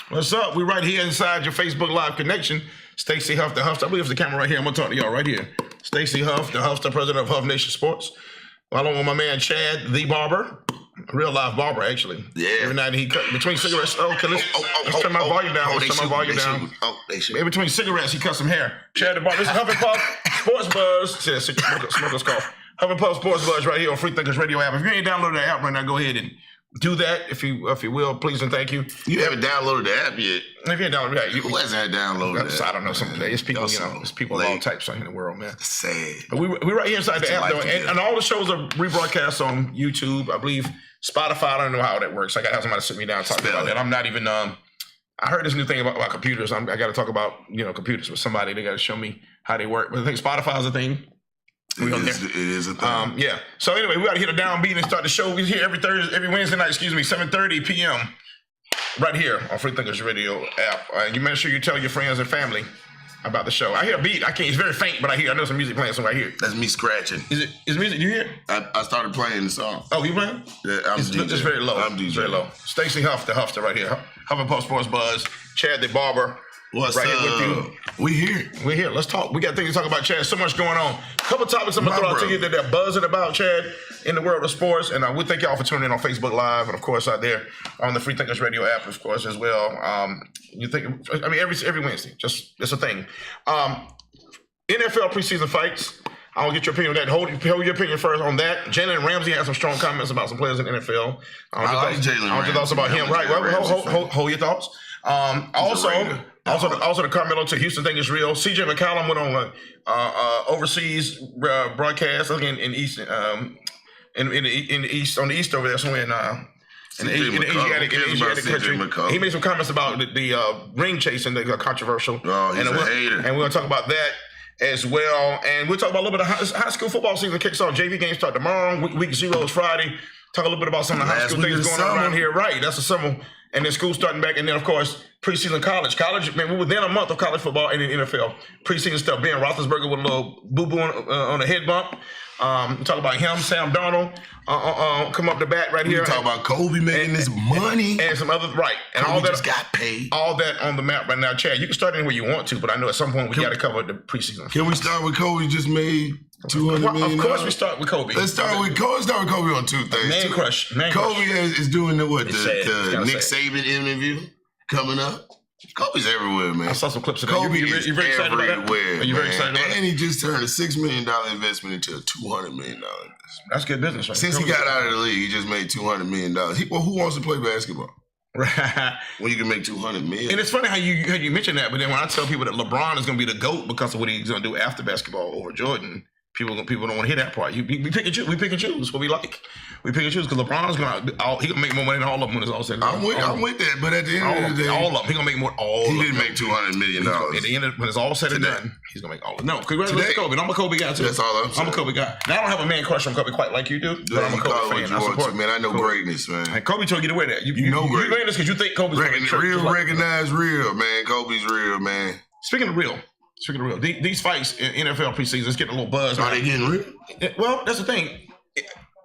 What's up? We're right here inside your Facebook Live connection. Stacey Hough, the Huffster. I believe it's the camera right here. I'm going to talk to y'all right here. Stacey Hough, the Huffster, president of Hough Nation Sports. Along with my man Chad, the barber. Real live barber, actually. Yeah. Every night he cut between cigarettes. Okay, let's turn my volume down. Let's turn my volume down. In between cigarettes, he cut some hair. Chad the barber. This is Huff and Puff Sports Buzz. Yeah, smoker's cough. Huff and Puff Sports Buzz right here on Free Thinkers Radio app. If you ain't downloaded the app right now, go ahead and do that if you will, please and thank you. You haven't downloaded the app yet. If you ain't downloaded that, who hasn't downloaded that? I don't know. It's people, it's people of all types out here in the world, man. Sad. But we right here inside the app though, and all the shows are rebroadcast on YouTube. I believe Spotify. I don't know how that works. I got to have somebody sit me down and talk about that. I'm not even. I heard this new thing about computers. I got to talk about computers with somebody. They got to show me how they work. But I think Spotify is a thing. It is a thing. Yeah. So anyway, we got to hit a downbeat and start the show. We're here every Wednesday night, 7:30 p.m. right here on Free Thinkers Radio app. You make sure you tell your friends and family about the show. I hear a beat. I can't. It's very faint, but I know some music playing. So I hear. That's me scratching. Is music? You hear it? I started playing the song. Oh, you playing? Yeah, it's just very low. I'm DJ. Very low. Stacey Huff, the Huffster, right here. Huff and Puff Sports Buzz. Chad the barber. What's right up? Here with you. We're here. Let's talk. We got things to talk about, Chad. So much going on. A couple topics I'm going to throw out to you that they're buzzing about, Chad, in the world of sports. And we thank y'all for tuning in on Facebook Live and, of course, out there on the Free Thinkers Radio app, of course, as well. Every Wednesday. It's a thing. NFL preseason fights. I'll get your opinion on that. Hold your opinion first on that. Jalen Ramsey had some strong comments about some players in the NFL. I like Jalen Ramsey. Your thoughts about him. Right. Well, hold your thoughts. Also, the Carmelo to Houston thing is real. CJ McCollum went on overseas broadcast in East, in the East on the East over there somewhere in the Asiatic country. He made some comments about the ring chasing, the controversial. Oh, he's a hater. And we're gonna talk about that as well. And we'll talk about a little bit of high school football season kicks off. JV games start tomorrow. Week 0 is Friday. Talk a little bit about some of the high school things going on around here. Right, that's the summer. And then school starting back. And then, of course, preseason college. Man, we were within a month of college football and the NFL. Preseason stuff. Ben Roethlisberger with a little boo-boo on a head bump. Talk about him, Sam Darnold, come up the bat right here. We talk about Kobe making this money. And some other, right. And Kobe all that just got paid. All that on the map right now. Chad, you can start anywhere you want to, but I know at some point we got to cover the preseason. Can we start with Kobe just made $200 million? Of course we start with Kobe. Let's start with Kobe on two things. Man crush. Kobe is doing the Nick Saban interview coming up. Kobe's everywhere, man. I saw some clips of that. Kobe you very excited about that? Are you very excited about that? And he just turned a $6 million investment into a $200 million investment. That's good business, right? Since he got out of the league, he just made $200 million. Who wants to play basketball? Right. When you can make $200 million. And it's funny how you mention that, but then when I tell people that LeBron is going to be the GOAT because of what he's going to do after basketball over Jordan, people don't want to hear that part. We pick and choose. We pick and choose what we like. We pick and choose because LeBron's he gonna make more money than all of them when it's all said and done. I'm with that, but at the end of the day, all of them, he gonna make more. He didn't make $200 million. At the end of when it's all said and done, he's gonna make all of them. No, congratulations, Kobe. I'm a Kobe guy too. That's all I'm saying. I'm a Kobe guy. Now I don't have a man crush on Kobe quite like you do, but I'm a Kobe fan. I support, man. I know greatness, man. And Kobe told you to wear that. You know greatness because you think Kobe's recognize real, man. Kobe's real, man. Speaking of real, these fights in NFL preseason, it's getting a little buzz. Are they getting real? Well, that's the thing.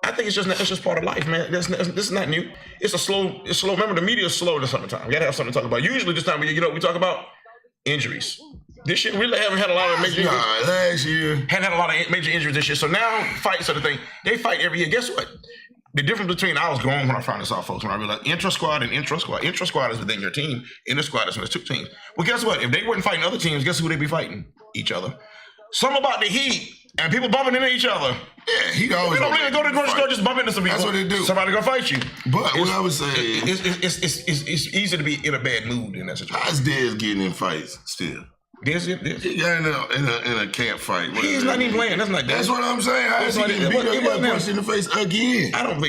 I think it's just part of life, man. This is not new. It's slow. Remember, the media is slow in the summertime. We gotta have something to talk about. Usually this time of year, we talk about injuries. This year, we really haven't had a lot of major injuries. Last year. Hadn't had a lot of major injuries this year. So now fights are the thing. They fight every year. Guess what? The difference between, I was grown when I found this out, folks, when I realized intra-squad and intra-squad. Intra-squad is within your team. Inter-squad is when there's two teams. Well, guess what? If they weren't fighting other teams, guess who they'd be fighting? Each other. Something about the Heat and people bumping into each other. Yeah, Heat always. They don't really go to the grocery store, just bump into some people. That's what they do. Somebody gonna fight you. But what I would say it's easy to be in a bad mood in that situation. How's Dez getting in fights still? He got in a camp fight. He's not even playing. That's not that. That's what I'm saying. How is he getting beat up? He got punched in the face again. I don't know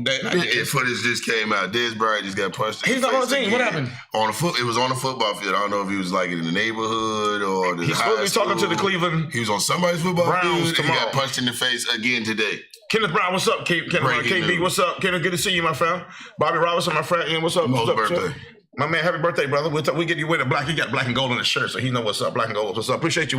that. Footage just came out. Dez Bryant just got punched in the face. He's not on the team. What happened? It was on the football field. I don't know if he was like in the neighborhood or the He's supposed to be talking to the Cleveland. He was on somebody's football Browns field. He got punched in the face again today. Kenneth Brown, what's up? KB, what's up? Kenneth, good to see you, my friend. Bobby Robinson, my friend. What's up? Mo's birthday. My man, happy birthday, brother. We get you with a black. He got black and gold on his shirt, so he know what's up. Black and gold, what's up. Appreciate you.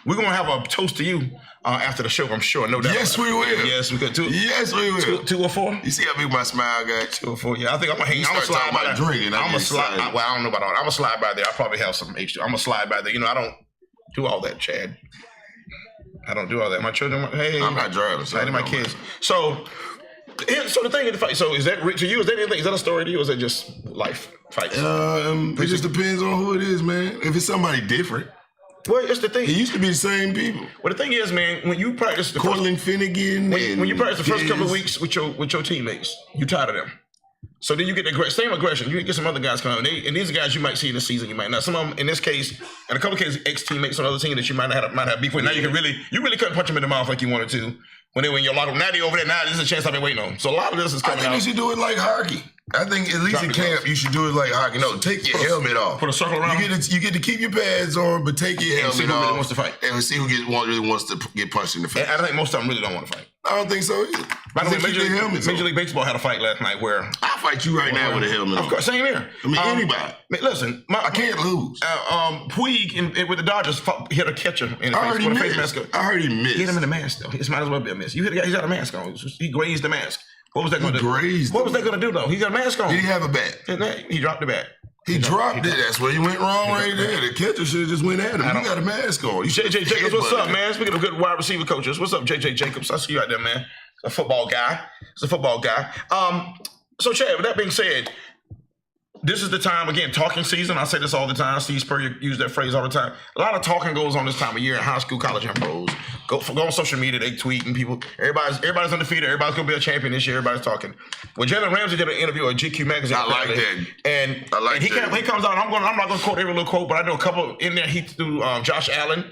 We're gonna have a toast to you after the show. I'm sure. No doubt. Yes, we will. Yes, we could. Yes, we will. 204. You see how big my smile got? 204. Yeah, I think I'm gonna hang. I'm gonna slide by drinking. I'm gonna slide. Well, I don't know about all. I'm gonna slide by there. I probably have some H2. I'm gonna slide by there. You know, I don't do all that, Chad. I don't do all that. My children. Hey, I'm not driving. So my kids. So the thing in the fight. So is that to you? Is that anything? Is that a story to you? Or is that just life fights? It just depends on who it is, man. If it's somebody different. Well, it's the thing. It used to be the same people. Well, the thing is, man, when you practice the Cortland Finnegan, when you practice the first couple of weeks with your teammates, you tired of them. So then you get the same aggression. You get some other guys coming, and these are guys you might see in the season. You might not. Some of them, in this case, in a couple of cases, ex-teammates on other team that you might have beef with. Now you really couldn't punch them in the mouth like you wanted to when they were in your locker room. Now they over there. Now this is a chance I've been waiting on. So a lot of this is coming out. I think you should do it like hockey. I think at least in camp you should do it like hockey. No, take your helmet off. Put a circle around. You get to keep your pads on, but take your helmet off. See who really wants to fight. And see who really wants to get punched in the face. And I think most of them really don't want to fight. I don't think so either. By the way, Major League Baseball had a fight last night where I'll fight you right now with a helmet on. Of course, same here. I mean, anybody. Listen, I can't lose. Puig with the Dodgers hit a catcher in the face with a face mask. I heard he missed. Hit him in the mask though. It might as well be a miss. He's got a mask on. He grazed the mask. What was that going to do? What was that going to do though? He got a mask on. Did he have a bat? He dropped the bat. He dropped it. That's where he went wrong right there. The catcher should have just went at him. You got a mask on. JJ Jacobs, what's up, man? Speaking of good wide receiver coaches, what's up, JJ Jacobs? I see you out there, man. A football guy. It's a football guy. So, Chad, with that being said, this is the time, again, talking season. I say this all the time. Steve Spurrier used that phrase all the time. A lot of talking goes on this time of year in high school, college, and pros. Go on social media, they tweet, and people, everybody's undefeated. Everybody's going to be a champion this year. Everybody's talking. Well, Jalen Ramsey did an interview at GQ Magazine. I like that. And he comes out, I'm not going to quote every little quote, but I know a couple in there. He threw Josh Allen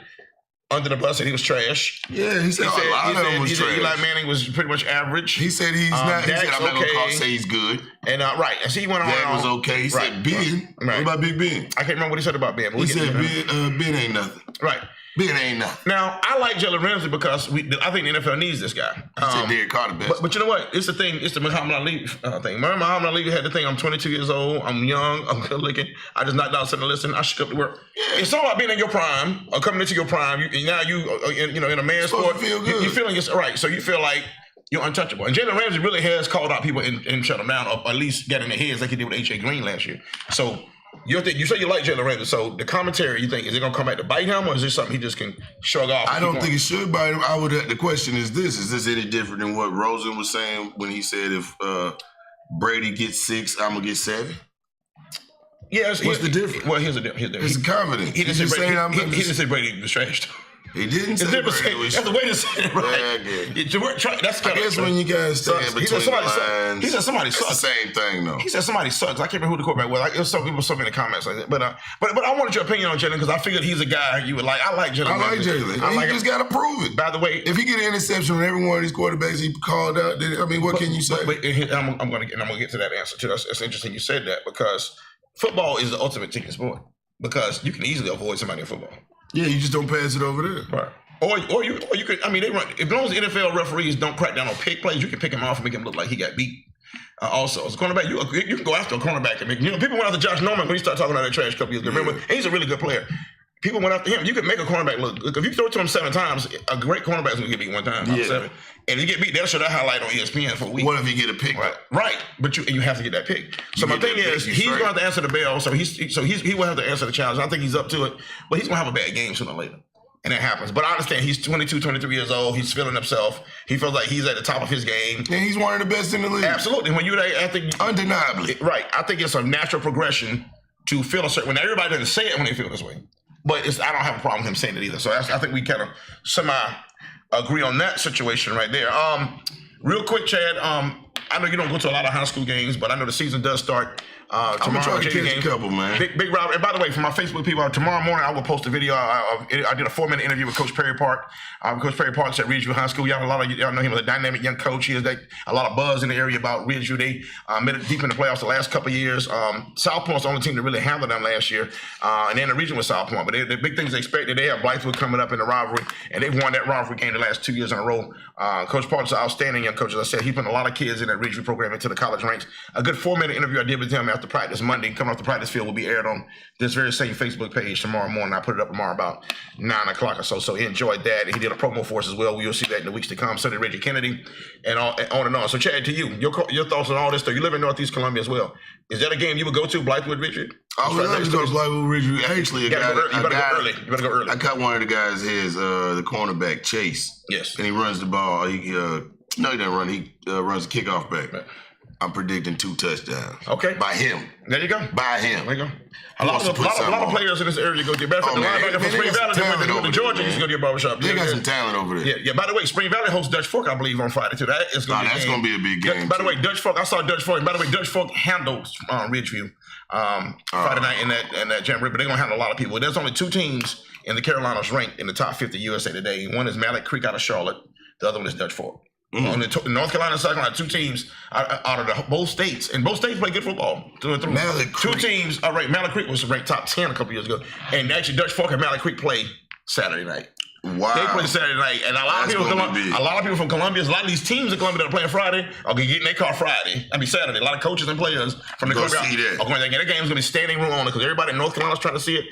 under the bus and he was trash. Yeah, he said a lot of them was trash. Eli Manning was pretty much average. He said he's not. He said I'm not going to say he's good. And right, and so he went on. That was okay. He said Ben. What about Big Ben? I can't remember what he said about Ben. He said Ben ain't nothing. Right. Ben ain't nothing. Now, I like Jalen Ramsey because I think the NFL needs this guy. He said Derek Carter best. But you know what? It's the thing. It's the Muhammad Ali thing. Remember, Muhammad Ali had the thing. I'm 22 years old. I'm young. I'm good looking. I just knocked out something to listen. I should go to work. Yeah. It's all about being in your prime or coming into your prime. In a man's sport, you're feeling right. So you feel like you're untouchable. And Jalen Ramsey really has called out people and shut them down, or at least get in their heads like he did with H.A. Green last year. So you say you like Jalen Ramsey. So the commentary, you think, is it going to come back to bite him, or is this something he just can shrug off? I don't think it should bite him. The question is this: is this any different than what Rosen was saying when he said if Brady gets 6, I'm gonna get 7? Yes. What's the difference? Well, here's the difference. It's confidence. He didn't say Brady was trashed. He didn't say Brady was that's the way to say it, right? I guess when you guys stand between the lines, he said somebody sucks. It's the same thing, though. He said somebody sucks. I can't remember who the quarterback was. There was some people in the comments like that. But I wanted your opinion on Jalen because I figured he's a guy you would like. I like Jalen. I like Jalen. You just got to prove it. By the way, if he get an interception on every one of these quarterbacks he called out, what can you say? I'm going to get to that answer too. It's interesting you said that because football is the ultimate team sport because you can easily avoid somebody in football. Yeah, you just don't pass it over there. Right. Or you could. I mean, they run. As long as the NFL referees don't crack down on pick plays, you can pick him off and make him look like he got beat. Also, as a cornerback, you can go after a cornerback and make. People went after Josh Norman when he started talking about that trash a couple years ago. Remember, he's a really good player. People went after him. You can make a cornerback look. If you throw it to him 7 times, a great cornerback is going to get beat 1 time. Yeah. 7. And if you get beat, they'll show that highlight on ESPN for a week. What if you get a pick? Right. But you have to get that pick. So my thing is, he's going to have to answer the bell. So he will have to answer the challenge. I think he's up to it. But he's going to have a bad game sooner or later. And that happens. But I understand he's 22, 23 years old. He's feeling himself. He feels like he's at the top of his game. And he's one of the best in the league. Absolutely. When you're there, I think undeniably. Right. I think it's a natural progression to feel a certain way. Now, everybody doesn't say it when they feel this way. But I don't have a problem with him saying it either. So I think we kind of semi-agree on that situation right there. Real quick, Chad, I know you don't go to a lot of high school games, but I know the season does start tomorrow. I'm going to try to catch a couple, man. Big Rob. And by the way, for my Facebook people, tomorrow morning I will post a video. I did a 4-minute interview with Coach Perry Park. Coach Perry Park's at Ridgeview High School. Y'all know him as a dynamic young coach. He has a lot of buzz in the area about Ridgeview. They made it deep in the playoffs the last couple of years. South Point's the only team that really handled them last year. And then the region was South Point. But the big things they expected, they have Blythewood coming up in the rivalry, and they've won that rivalry game the last 2 years in a row. Coach Park's an outstanding young coach. As I said, he put a lot of kids in that Ridgeview program into the college ranks. A good 4-minute interview I did with him after practice Monday. Coming off the practice field will be aired on this very same Facebook page tomorrow morning. I put it up tomorrow about 9 o'clock or so. So he enjoyed that. He did a promo for us as well. You'll see that in the weeks to come. So did Reggie Kennedy and on and on. So Chad, to you, your thoughts on all this stuff. You live in Northeast Columbia as well. Is that a game you would go to, Blythewood Ridgeview? I would love to go to Blythewood Ridgeview. Actually, you better go early. You better go early. I cut one of the guys' heads, the cornerback, Chase. Yes. And he runs the ball. No, he doesn't run. He runs the kickoff back. Right. I'm predicting 2 touchdowns. Okay. By him. There you go. By him. There you go. A lot of players in this area go to the linebacker from Spring Valley. They went to Georgia. Used to go to your barbershop. They got some talent over there. Yeah. By the way, Spring Valley hosts Dutch Fork, I believe, on Friday too. That's going to be a big game. By the way, Dutch Fork. I saw Dutch Fork. By the way, Dutch Fork handled Ridgeview Friday night in that jamboree, but they're going to handle a lot of people. There's only 2 teams in the Carolinas ranked in the top 50 USA Today. One is Malik Creek out of Charlotte. The other one is Dutch Fork. On the North Carolina side, 2 teams out of both states, and both states play good football through and through. Malik Creek. 2 teams. All right, Malik Creek was ranked top 10 a couple years ago, and actually Dutch Fork and Malik Creek play Saturday night. Wow. They play Saturday night, and a lot of people from Columbia, a lot of these teams in Columbia that are playing Friday are getting their car Friday. Saturday. A lot of coaches and players from the Columbia are going to get a game. Is going to be standing room on it because everybody in North Carolina's trying to see it.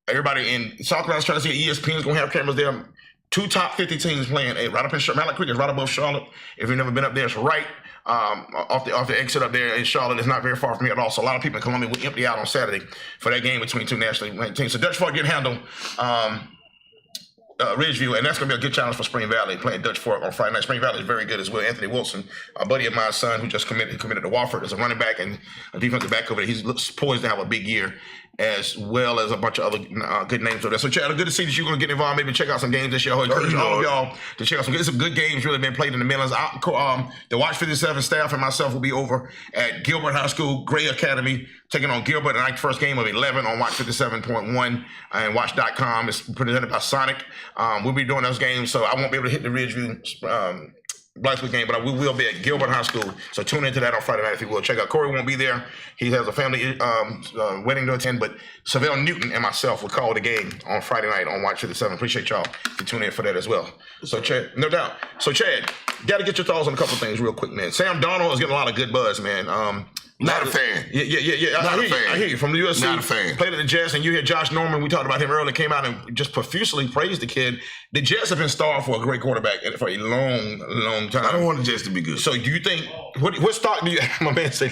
Everybody in South Carolina's trying to see it. ESPN's going to have cameras there. 2 top 50 teams playing. Right up in Malik Creek is right above Charlotte. If you've never been up there, it's right off the exit up there in Charlotte. It's not very far from here at all. So a lot of people in Columbia will empty out on Saturday for that game between 2 nationally ranked teams. So Dutch Fork didn't handle Ridgeview, and that's going to be a good challenge for Spring Valley playing Dutch Fork on Friday night. Spring Valley is very good as well. Anthony Wilson, a buddy of mine's son who just committed to Wofford as a running back and a defensive back over there. He's poised to have a big year, as well as a bunch of other good names over there. So, Chad, good to see that you're going to get involved. Maybe check out some games this year. I encourage all of y'all to check out some good games really been played in the Midlands. The Watch 57 staff and myself will be over at Gilbert High School, Gray Academy, taking on Gilbert tonight, first game of 11 on Watch 57.1 and Watch.com. It's presented by Sonic. We'll be doing those games, so I won't be able to hit the Ridgeview Blythewood game, but we will be at Gilbert High School. So tune into that on Friday night if you will. Check out. Corey won't be there. He has a family wedding to attend, but Savell Newton and myself will call the game on Friday night on Watch 57. Appreciate y'all to tune in for that as well. So, Chad, no doubt. So, Chad, got to get your thoughts on a couple things real quick, man. Sam Darnold is getting a lot of good buzz, man. Not a fan. Yeah. I hear you. From the USC. Not a fan. Played at the Jets, and you hear Josh Norman. We talked about him earlier. Came out and just profusely praised the kid. The Jets have been starved for a great quarterback for a long time. I don't want the Jets to be good. So do you think, what stock do you, my man say,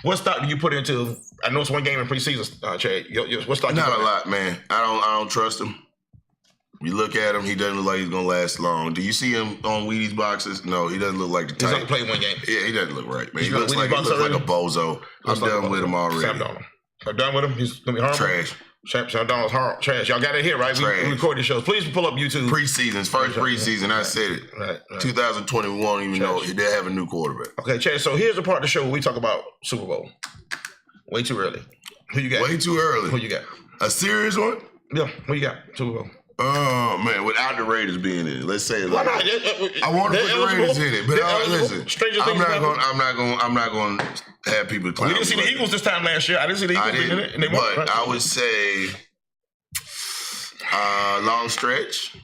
what stock do you put into, I know it's one game in preseason, Chad. What stock do you put Not a lot, man. I don't trust him. You look at him, he doesn't look like he's going to last long. Do you see him on Wheaties boxes? No, he doesn't look like the type. He's only played one game. Yeah, he doesn't look right, man. He looks like a bozo. I'm done with him already. Sam Darnold. I'm done with him. He's going to be horrible. Trash. Sam Darnold's horrible. Trash. Y'all got it here, right? We record these shows. Please pull up YouTube. Preseasons. First preseason, I said it. Right. 2021, even though they have a new quarterback. Okay, Chad, so here's the part of the show where we talk about Super Bowl. Way too early. Who you got? Way too early. Who you got? A serious one? Yeah, who you got? Super Bowl. Oh man, without the Raiders being in it, let's say it Why like not? I want to put the Raiders in it, but listen, I'm not going to have people clown. We didn't see the Eagles this time last year. I didn't see the Eagles being in it, and they won. But I would say long stretch,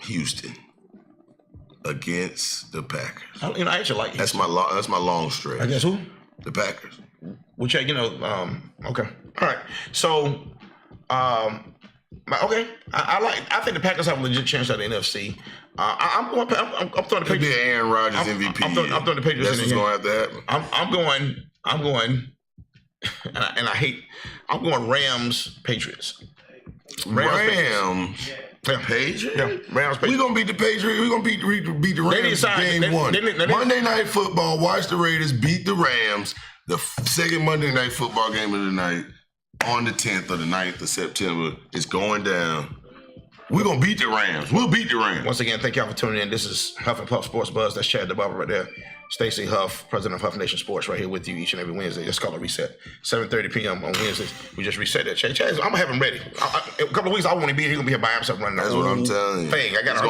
Houston against the Packers. I actually like Houston. That's my long stretch. I guess who? The Packers. Which okay. All right. So okay, I think the Packers have a legit chance at the NFC. I'm throwing the Patriots. It'd be an Aaron Rodgers MVP. I'm throwing the Patriots. That's what's going to have to happen. I'm going, and I hate. I'm going Rams Patriots. Rams. Patriots? Yeah, Rams Patriots. We're going to beat the Patriots. We're going to beat the Rams game one. Monday Night Football, watch the Raiders beat the Rams. The second Monday Night Football game of the night on the 10th or the 9th of September is going down. We're going to beat the Rams. We'll beat the Rams. Once again, thank y'all for tuning in. This is Huff and Puff Sports Buzz. That's Chad the Barber right there. Stacey Huff, president of Huff Nation Sports, right here with you each and every Wednesday. Let's call it reset. 7:30 p.m. on Wednesdays. We just reset that. Chad, I'm going to have him ready. A couple of weeks, I want to be here. He's going to be here by himself running. That's what I'm telling you. Thing. I got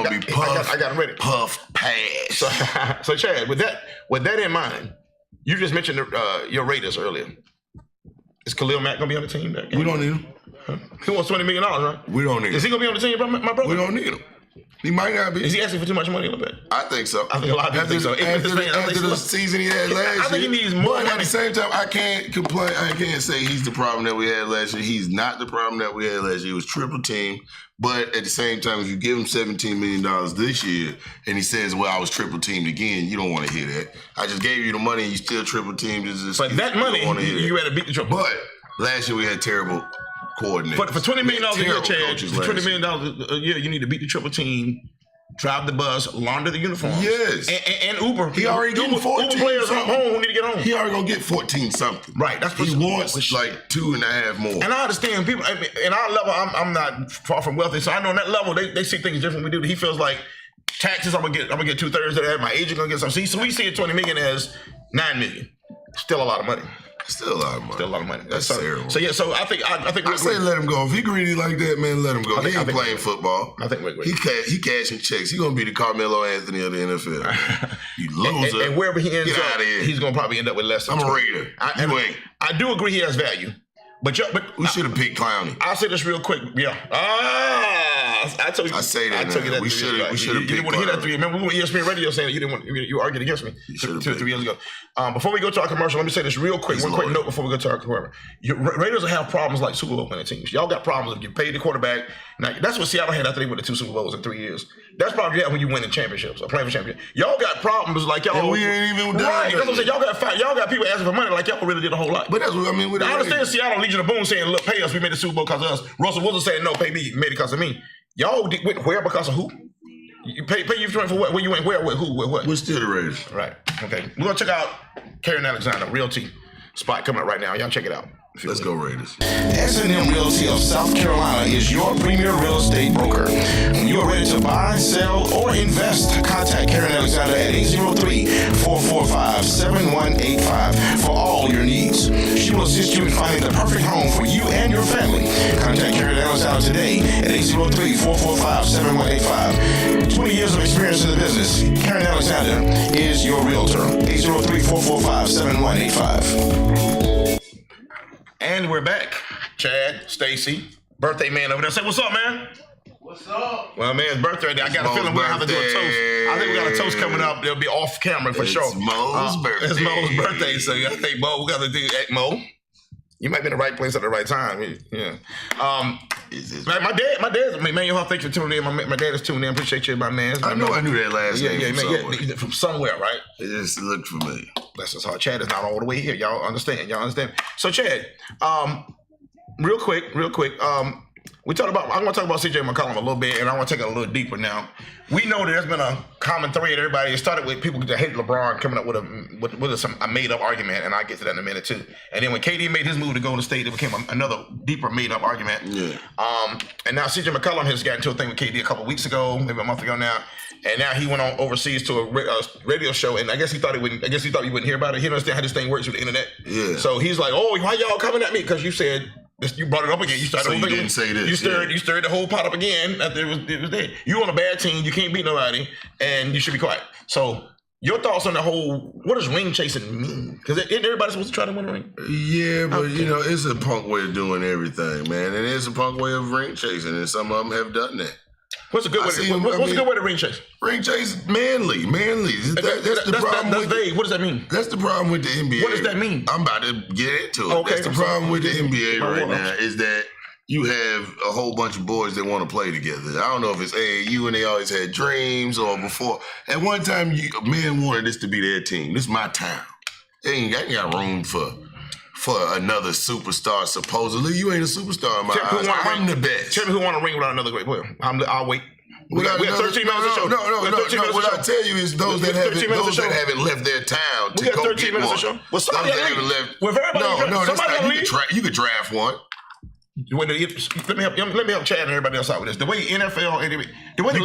him ready. Puff pass. So Chad, with that in mind, you just mentioned your Raiders earlier. Is Khalil Mack going to be on the team? We don't need him. He wants $20 million, right? We don't need him. Is he going to be on the team, my brother? We don't need him. He might not be. Is he asking for too much money a little bit? I think so. I think a lot of people think so. After the season he had last year. I think he needs more money. But at the same time, I can't complain. I can't say he's the problem that we had last year. He's not the problem that we had last year. It was triple team. But at the same time, if you give him $17 million this year and he says, well, I was triple teamed again, you don't want to hear that. I just gave you the money and you still triple teamed. But that money, you had to beat the triple. But last year we had terrible coordinators. For $20 million a year, Chad, for $20 million a year, you need to beat the triple team, drive the bus, launder the uniforms. Yes. And Uber. He already getting 14. Uber players home who need to get home. He already gonna get 14 something. Right. That's he wants like 2.5 more. And I understand people. I mean, in our level, I'm not far from wealthy, so I know on that level they see things different than we do. He feels like taxes. I'm gonna get 2/3 of that. My agent gonna get some. So we see it 20 million as 9 million. Still a lot of money. Still a lot of money. Still a lot of money. That's terrible. So yeah, so I think I say let him go. If he greedy like that, man, let him go. He ain't playing football. I think we're great. He cashing checks. He gonna be the Carmelo Anthony of the NFL. You loser. And wherever he ends get up, out of here. He's gonna probably end up with less. I'm a Raider. I do agree he has value. But we should have picked Clowney. I'll say this real quick. Yeah. I told you. I say that. I told you that. We should have picked. You didn't want to hear that 3 years. Remember we were on ESPN Radio saying that you didn't want. You argued against me 2 or 3 years ago. Before we go to our commercial, let me say this real quick. One quick note before we go to our commercial. Raiders will have problems like Super Bowl winning teams. Y'all got problems if you pay the quarterback. Now that's what Seattle had after they won the 2 Super Bowls in 3 years. That's probably when you win in championships or playing for championship. Y'all got problems like y'all. And we ain't even done right. That's what I'm saying. Y'all got people asking for money like y'all really did a whole lot. But that's what I mean. I understand Seattle Legion of Boom saying, "Look, pay us. We made the Super Bowl because of us." Russell Wilson saying, "No, pay me. Made it because of me." Y'all went where because of who? You pay you for what? Where you went? Where? With who? With what? We're still the Raiders. Right. Okay. We're gonna check out Karen Alexander Realty spot coming up right now. Y'all check it out. Let's go Raiders. S&M Realty of South Carolina is your premier real estate broker. When you are ready to buy, sell, or invest, contact Karen Alexander at 803-445-7185 for all your needs. She will assist you in finding the perfect home for you and your family. Contact Karen Alexander today at 803-445-7185. 20 years of experience in the business. Karen Alexander is your realtor. 803-445-7185. And we're back. Chad, Stacy, birthday man over there. Say, what's up, man? What's up? Well, man, it's birthday. I got a feeling we're going to have to do a toast. I think we got a toast coming up. It'll be off camera for sure. It's Mo's birthday. It's Mo's birthday. So I think, Mo, we got to do that. Mo, you might be in the right place at the right time. Yeah. My dad, man, y'all thanks for tuning in. My dad is tuning in. Appreciate you, my man. I know I knew that last name from somewhere, right? It just looked familiar. Bless his heart. Chad is not all the way here. Y'all understand. So, Chad, real quick. I'm going to talk about CJ McCollum a little bit, and I want to take it a little deeper now. We know that there's been a common thread. Everybody, it started with people that hate LeBron coming up with a made-up argument, and I'll get to that in a minute, too. And then when KD made his move to Golden State, it became another deeper made-up argument. Yeah. And now CJ McCollum has gotten into a thing with KD a couple weeks ago, maybe a month ago now. And now he went on overseas to a radio show, and I guess he thought you wouldn't hear about it. He didn't understand how this thing works with the internet. Yeah. So he's like, "Oh, why y'all coming at me? Because you said you brought it up again. You started. So you didn't say this. You stirred the whole pot up again after it was there. You on a bad team. You can't beat nobody, and you should be quiet." So your thoughts on the whole? What does ring chasing mean? Because isn't everybody supposed to try to win a ring? Yeah, but it's a punk way of doing everything, man, and it's a punk way of ring chasing, and some of them have done that. What's a good way to ring chase? Ring chase, manly. That's the problem. That's vague. What does that mean? That's the problem with the NBA. What does that mean? I'm about to get into it. Okay, that's the problem with the NBA right now is that you have a whole bunch of boys that want to play together. I don't know if it's AAU and they always had dreams or before. At one time, men wanted this to be their team. This is my town. They ain't got room for another superstar, supposedly. You ain't a superstar in my eyes. I'm the best. Tell me who want to ring without another great player. I'll wait. We got 13 minutes to show. No. What I tell you is those that haven't left their town to go get one. Well, somebody haven't left. You could draft one. Let me help Chad and everybody else out with this. The way NFL, the way the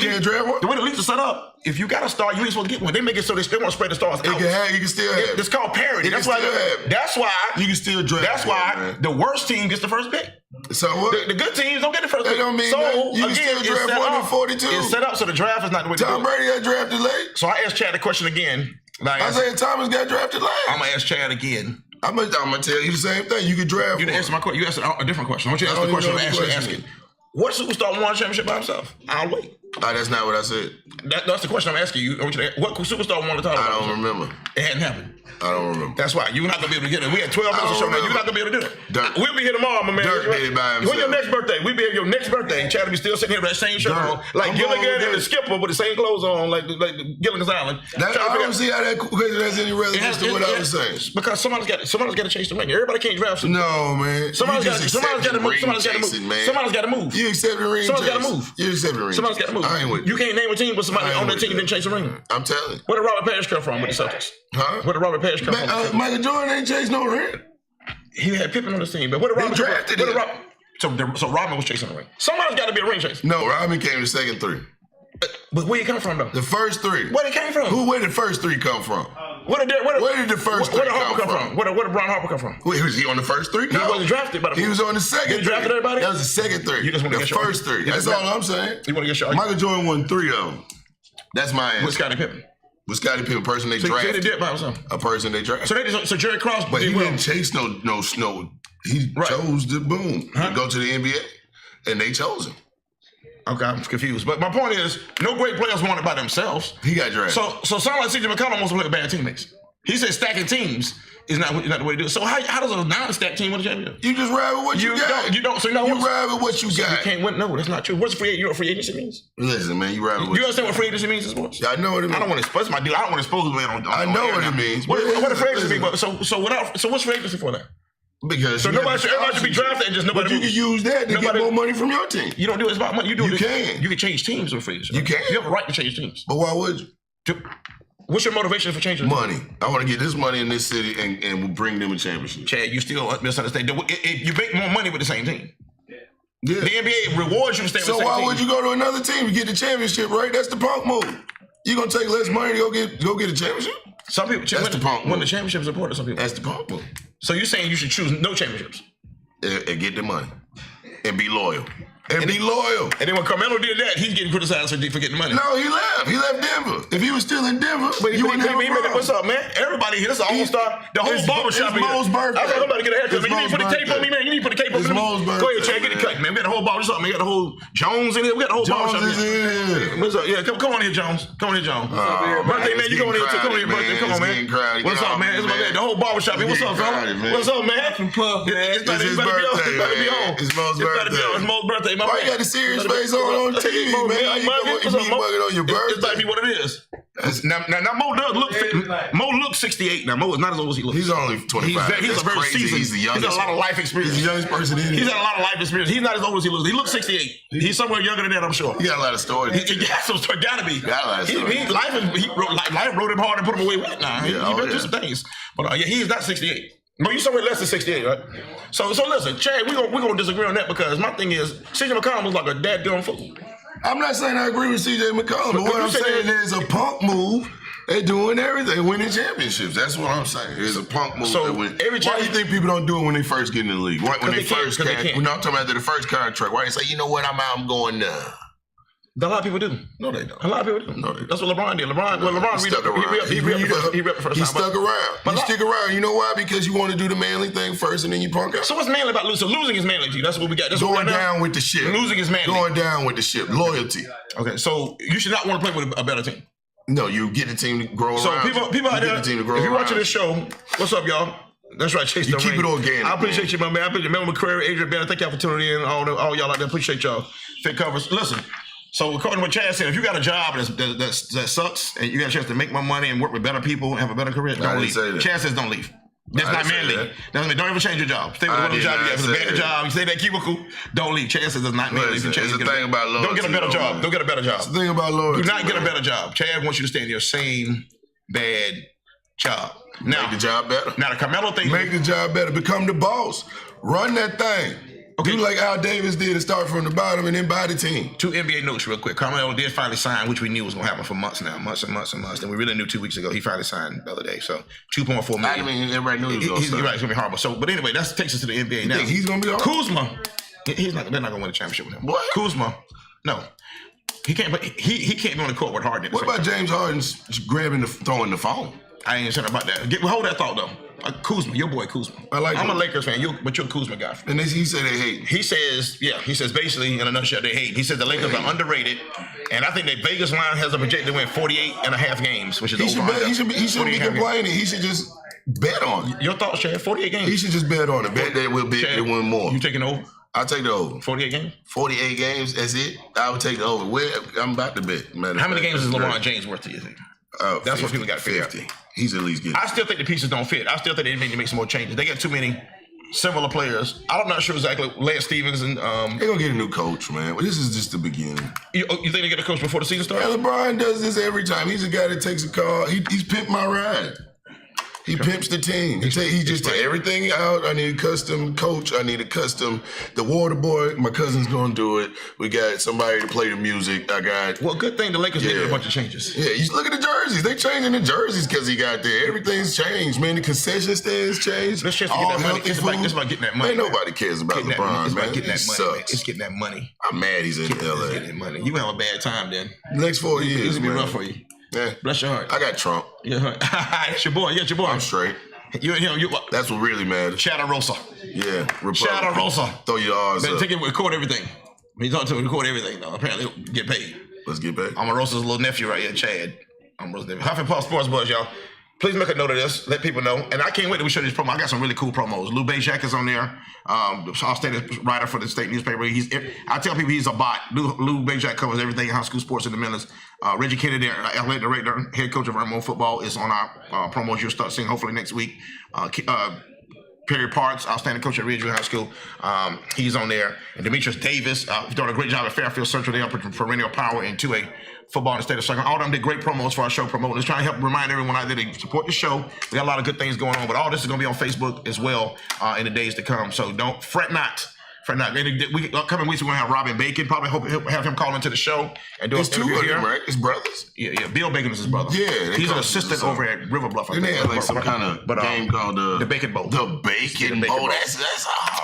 leagues are set up, if you got a star, you ain't supposed to get one. They make it so they want to spread the stars out. You can still have. It's called parity. That's why you can still draft. That's why the worst team gets the first pick. So what? The good teams don't get the first pick. That don't mean that. You can still draft one in 42. It's set up so the draft is not the way to do it. Tom Brady got drafted late. So I asked Chad the question again. Isaiah Thomas got drafted late. I'm gonna ask Chad again. I'm gonna tell you the same thing. You could draft. You didn't answer my question. You asked a different question. I want you to ask the question I'm actually asking. What superstar won a championship by himself? I'll wait. That's not what I said. That's the question I'm asking you. I want you to, what superstar won the title? I don't remember. It hadn't happened. I don't remember. That's why. You're not going to be able to get it. We had 12 minutes to show now. You're not going to be able to do it. Dirk. We'll be here tomorrow, my man. Dirk did it by himself. When your next birthday? We'll be here your next birthday. Chad will be still sitting here with that same shirt on. Like Gilligan and the Skipper with the same clothes on, like Gilligan's Island. I don't see how that has any relevance to what I was saying. Because somebody's got to chase the ring. Everybody can't draft. No, man. Somebody's got to move. Somebody's got to move. You accept the ring. Somebody's got to move. You accept the ring. Somebody's got to move. I ain't with you. You can't name a team but somebody on that team didn't chase the ring. I'm telling you. Where did Robert Parrish come from with the Celtics? Huh? Where did Robert Parrish come from? Michael Jordan ain't chased no ring. He had Pippen on his team, but what did Robert drafted him? So Robin was chasing the ring. Somebody's got to be a ring chaser. No, Robin came the second three. But where he come from though? The first three. Where he came from? Where did the first three come from? Where did the first three come from? Where did Brian Harper come from? Was he on the first three? No. He wasn't drafted, but he was on the second. He drafted everybody. That was the second three. You just want to the get first three. That's all I'm saying. You want to get shot? Michael Jordan won 3 of them. That's my answer. With Scottie Pippen. With Scottie Pippen, person they drafted. They did by himself. A person they drafted. So Jerry Krause, but he didn't chase no. He chose to to go to the NBA, and they chose him. Okay, I'm confused. But my point is, no great players want it by themselves. He got drafted. So sound like CJ McCollum wants to play with bad teammates. He said stacking teams is not the way to do it. So how does a non-stacked team win a championship? You just ride with what you got. You ride with what you got. You can't win. No, that's not true. What's free? You know what free agency means? Listen, man, you ride with what you understand what free agency means in sports? Yeah, I know what it means. I don't want to expose my dude. I don't want to expose man on I know what it means. What does free agency mean? So what's free agency for that? Because everybody should be drafted and just nobody. But you can use that to get more money from your team. You don't do it. It's about money. You can. You can change teams with free agency. You can. You have a right to change teams. But why would you? What's your motivation for changing? Money. I want to get this money in this city and we'll bring them a championship. Chad, you still misunderstand. You make more money with the same team. Yeah. The NBA rewards you for staying with the same team. So why would you go to another team to get the championship, right? That's the punk move. You gonna take less money to go get a championship? Some people that's the punk move. When the championship is important, some people. That's the punk move. So you're saying you should choose no championships and get the money and be loyal. And be loyal. And then when Carmelo did that, he's getting criticized for getting money. No, he left. He left Denver. If he was still in Denver, you wouldn't have a problem. What's up, man? Everybody here, this is all-star. The whole barbershop here. It's Mo's birthday. I thought I'm about to get a haircut. You need to put the cape on me, man. You need to put the cape on me. It's Mo's birthday. Go ahead, Chad. Get it cut, man. We got the whole barbershop, man. We got the whole Jones in here. We got the whole barbershop here. What's up? Yeah, come on here, Jones. Come on here, Jones. Birthday, man. You come on here, too. Come on here, birthday. Come on, man. What's up, man? It's the whole barbershop here. What's up, fella? What's up, man? It's his birthday, man. It's Mo's birthday. It's Mo's birthday, man. Why you got the serious face on TV, man? How you bugging on your birthday? It's might be what it is. Now Mo does look fit. Mo looks 68 now. Mo is not as old as he looks. He's only 25. He's a very seasoned. He's the youngest. He's got a lot of life experience. He's the youngest person in here. He's got a lot of life experience. He's not as old as he looks. He looks 68. He's somewhere younger than that, I'm sure. He got a lot of stories. He got some stories. Gotta be. Got a lot of stories. Life wrote him hard and put him away with. Nah, he been through some things. But he's not 68. No, you somewhere less than 68, right? So listen, Chad, we're gonna disagree on that because my thing is CJ McCollum was like a dadgum fool. I'm not saying I agree with CJ McCollum, but what I'm saying is a punk move. They're doing everything, winning championships. That's what I'm saying. It's a punk move. So why do you think people don't do it when they first get in the league? When they first get, I'm talking about the first contract. Why they say, you know what, I'm going now. A lot of people do. No, they don't. A lot of people do. No, they don't. That's what LeBron did. LeBron He stuck around. He stick around. You know why? Because you want to do the manly thing first and then you punk out. So what's manly about losing? So losing is manly to you. That's what we got. That's going down with the ship. Losing is manly. Going down with the ship. Loyalty. Okay, so you should not want to play with a better team. No, you get the team to grow around. So people out there, if you're watching this show, what's up, y'all? That's right, Chase. You keep it organic. I appreciate you, my man. I appreciate Mel McCrary, Adrian Bennett. Thank y'all for tuning in. All y'all out there, appreciate y'all. Fit covers. Listen. So according to what Chad said, if you got a job that sucks and you got a chance to make more money and work with better people and have a better career, don't leave. Chad says don't leave. That's not manly. Don't ever change your job. Stay with one job you got. If it's a bad job, you stay that cubicle, don't leave. Chad says that's not manly. If you change, the thing about loyalty. Don't get a better job. Don't get a better job. It's the thing about loyalty. Do not get a better job. Chad wants you to stay in your same bad job. Now, make the job better. Now the Carmelo thing. Make the job better. Become the boss. Run that thing. Okay. Do like Al Davis did and start from the bottom and then buy the team. 2 NBA notes real quick. Carmelo did finally sign, which we knew was going to happen for months now. Months and months and months. And we really knew 2 weeks ago. He finally signed the other day. So $2.4 million. I mean, everybody knew he was going to sign. Right, it's going to be horrible. So, but anyway, that takes us to the NBA now. You think he's going to be horrible? Kuzma. They're not going to win a championship with him. What? Kuzma. No. He can't, but he can't be on the court with Harden. What about James Harden throwing the phone? I ain't saying about that. Hold that thought, though. Kuzma, your boy Kuzma. I'm a Lakers fan, but you're a Kuzma guy. And he said they hate. He says basically in a nutshell they hate. He said the Lakers are underrated, and I think that Vegas line has a projected to win 48.5 games, which is he shouldn't be complaining. He should just bet on it. Your thoughts, Chad? 48 games. He should just bet on it. Bet that we'll win more. You taking over? I'll take the over. 48 games? 48 games, that's it? I would take the over. I'm about to bet. How many games is LeBron James worth to you think? That's 50, what people got to figure 50. He's at least getting. I still think the pieces don't fit. I still think they need to make some more changes. They got too many similar players. I'm not sure exactly. Lance Stevens and they're gonna get a new coach, man. Well, this is just the beginning. You think they get a coach before the season starts? Yeah, LeBron does this every time. He's a guy that takes a call. He's pimped my ride. He pimps the team. He just take everything out. I need a custom coach. I need a custom. The water boy, my cousin's gonna do it. We got somebody to play the music. Well, good thing the Lakers made a bunch of changes. Yeah, you look at the jerseys. They changing the jerseys because he got there. Everything's changed, man. The concession stands changed. Let's just get that money. It's about getting that money. Ain't nobody cares about LeBron, man. Getting that money. It's getting that money. I'm mad he's in LA. Getting that money. You have a bad time then. Next 4 years, This will be rough for you. Yeah. Bless your heart. I got Trump. Yeah, it's your boy. I'm straight. You That's what really matters. Chatarosa. Yeah, Chatarosa. Throw your odds up. Take it, record everything. When you talk to him, record everything, though. Apparently, he'll get paid. Let's get paid. I'm Rosa's little nephew right here, Chad. I'm Rosa's nephew. Huff and Puff Sports Buzz, y'all. Please make a note of this. Let people know. And I can't wait till we show these promos. I got some really cool promos. Lou Bajak is on there. The state writer for the state newspaper. I tell people he's a bot. Lou Bajak covers everything in high school sports in the Midlands. Reggie Kennedy, athletic director, head coach of Vermont football, is on our promos. You'll start seeing hopefully next week. Perry Parks, outstanding coach at Ridgeview High School. He's on there. And Demetrius Davis, he's doing a great job at Fairfield Central. They are putting perennial power into a football in the state of Southern. All of them did great promos for our show promoting. Let's try to help remind everyone out there to support the show. We got a lot of good things going on, but all this is going to be on Facebook as well in the days to come. So don't fret not. Upcoming weeks, we're going to have Robin Bacon. Probably have him call into the show and do an interview here. Right? His brothers? Yeah. Bill Bacon is his brother. Yeah. He's an assistant over at River Bluff. Then they had like some kind of game called the Bacon Bowl. The Bacon Bowl. That's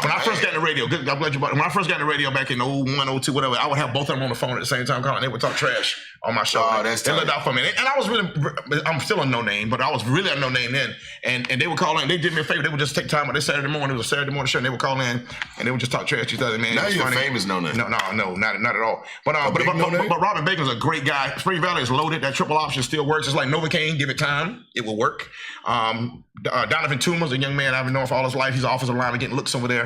when I first got in the radio, I'm glad you brought it. When I first got in the radio back in 01, 02, whatever, I would have both of them on the phone at the same time calling. They would talk trash on my show. Oh, that's They looked out for me. And I was I'm still a no name, but I was really a no name then. And they would call in. They did me a favor. They would just take time on this Saturday morning. It was a Saturday morning show, and they would call in and they would just talk trash to each other, man. Now you're funny. Famous no name. No, not at all. But Robin Bacon's a great guy. Spring Valley is loaded. That triple option still works. It's like Novocaine. Give it time, it will work. Donovan Toomer's a young man I've known for all his life. He's an offensive lineman getting looks over there.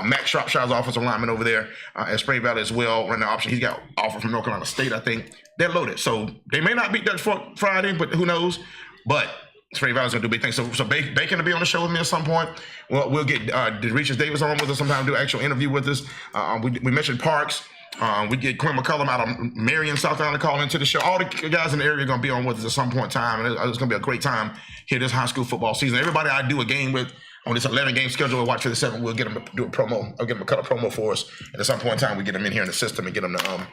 Max Shropshire's offensive lineman over there at Spring Valley as well. Running the option. He's got offer from North Carolina State, I think. They're loaded. So they may not beat Dutch Fork Friday, but who knows? But Spring Valley's going to do big things. So Bacon will be on the show with me at some point. Well, we'll get Demetrius Davis on with us sometime, do an actual interview with us. We mentioned Parks. We get Quinn McCullum out of Marion, South Carolina, call into the show. All the guys in the area are going to be on with us at some point in time. And it's going to be a great time here this high school football season. Everybody I do a game with on this 11-game schedule, we'll watch for the 7. We'll get them to do a promo. I'll get them to cut a promo for us. And at some point in time, we get them in here in the system and get them to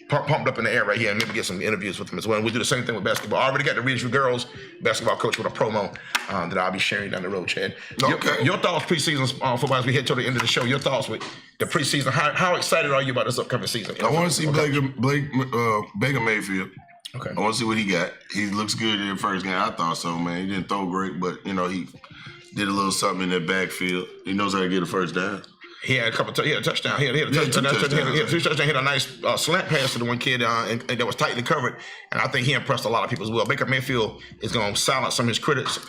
pumped up in the air right here and maybe get some interviews with them as well. And we'll do the same thing with basketball. I already got the Ridgeview girls basketball coach with a promo that I'll be sharing down the road, Chad. Okay. Your thoughts preseason football as we head to the end of the show. Your thoughts with the preseason. How excited are you about this upcoming season? I want to see Baker Mayfield. Okay. I want to see what he got. He looks good in the first game. I thought so, man. He didn't throw great, but, he did a little something in that backfield. He knows how to get a first down. He had a touchdown. He had a touchdown. He had a nice slant pass to the one kid and that was tightly covered. And I think he impressed a lot of people as well. Baker Mayfield is going to silence some of his critics.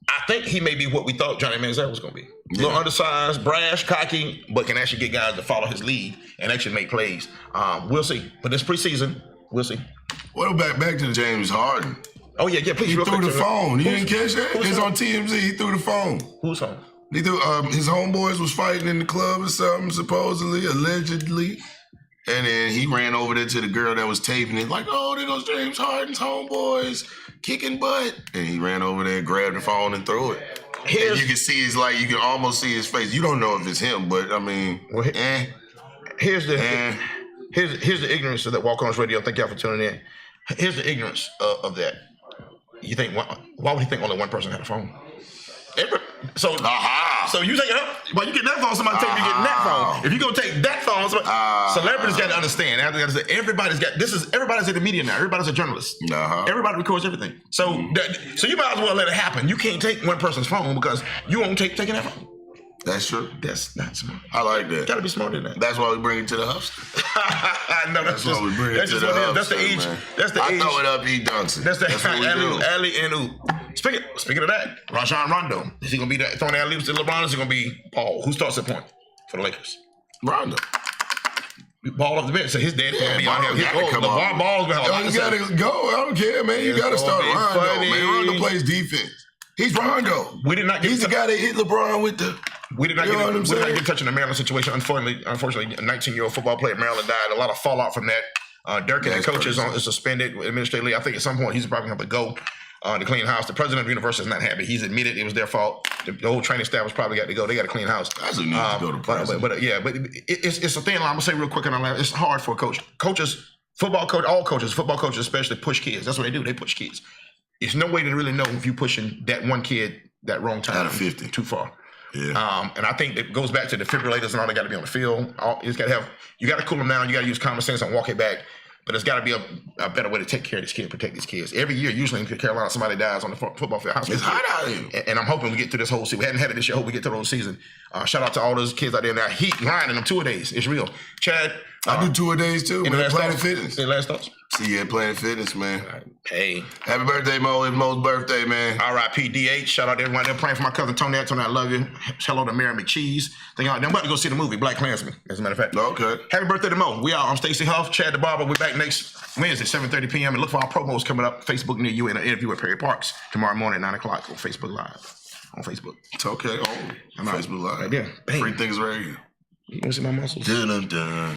I think he may be what we thought Johnny Manziel was going to be. A little undersized, brash, cocky, but can actually get guys to follow his lead and actually make plays. We'll see. But this preseason, we'll see. Well, back to James Harden. Oh, yeah, please. He threw the phone. You didn't catch that? It's on TMZ. He threw the phone. Who's home? He threw, his homeboys was fighting in the club or something, supposedly, allegedly. And then he ran over there to the girl that was taping it, like, oh, there goes James Harden's homeboys kicking butt. And he ran over there, grabbed the phone, and threw it. And you can see you can almost see his face. You don't know if it's him, but I mean, here's the ignorance of that Walk-Ons Radio. Thank y'all for tuning in. Here's the ignorance of that. You think why would he think only one person had a phone? So Also, you take well, you get that phone, somebody take you getting that phone. If you gonna take that phone, celebrities got to understand. Everybody's in the media now. Everybody's a journalist. Everybody records everything. So you might as well let it happen. You can't take one person's phone because you won't taking that phone. That's true. That's not smart. I like that. Gotta be smarter than that. That's why we bring it to the Huffs. No, that's why we bring it to the Huffs. That's the age. That's the age. I throw it up, he dunks it. That's the alley and oop. Speaking of that, Rajon Rondo. Is he gonna be throwing alley oops to LeBron? Or is he gonna be Paul? Who starts at point for the Lakers? Rondo. Ball off the bench. So his daddy gonna be on here. LeBron Ball's gonna have a lot You gotta go. I don't care, man. You gotta start Rondo. Man, Rondo plays defense. He's Rondo. We did not get He's the guy that hit LeBron with the. We did not get touching the Maryland situation. Unfortunately, a 19-year-old football player at Maryland died. A lot of fallout from that. Dirk and the coach is suspended administratively. I think at some point he's probably going to have to go to clean house. The president of the university is not happy. He's admitted it was their fault. The whole training staff was probably got to go. They got to clean house. That's a need to go to president. But it's a thing. I'm gonna say real quick, and it's hard for a coach. Football coaches especially push kids. That's what they do. They push kids. There's no way to really know if you're pushing that one kid that wrong time out of 50 too far. Yeah. And I think it goes back to defibrillators and all. They got to be on the field. You got to cool them down. You got to use common sense and walk it back. But there's got to be a better way to take care of these kids, protect these kids. Every year, usually in Carolina, somebody dies on the football field. It's hot out here. And I'm hoping we get through this whole season. We hadn't had it this year. I hope we get through the whole season. Shout out to all those kids out there in that heat grinding them 2-a-days. It's real. Chad. I do 2-a-days too, man. Planet Fitness. Any last thoughts? See you at Planet Fitness, man. Hey. Happy birthday, Mo. It's Mo's birthday, man. R.I.P. DH. Shout out to everyone there praying for my cousin Tony. Tony, I love you. Hello to Mary McCheese. I'm about to go see the movie, Black Klansman, as a matter of fact. Okay. Happy birthday to Mo. We out. I'm Stacey Hough, Chad the Barber. We're back next Wednesday, 7:30 p.m. And look for our promos coming up. Facebook near you and an interview with Perry Parks tomorrow morning at 9 o'clock on Facebook Live. On Facebook. It's okay. I'm on Facebook Live. Right there. Free things right here. You want to see my muscles? Dun, dun, dun.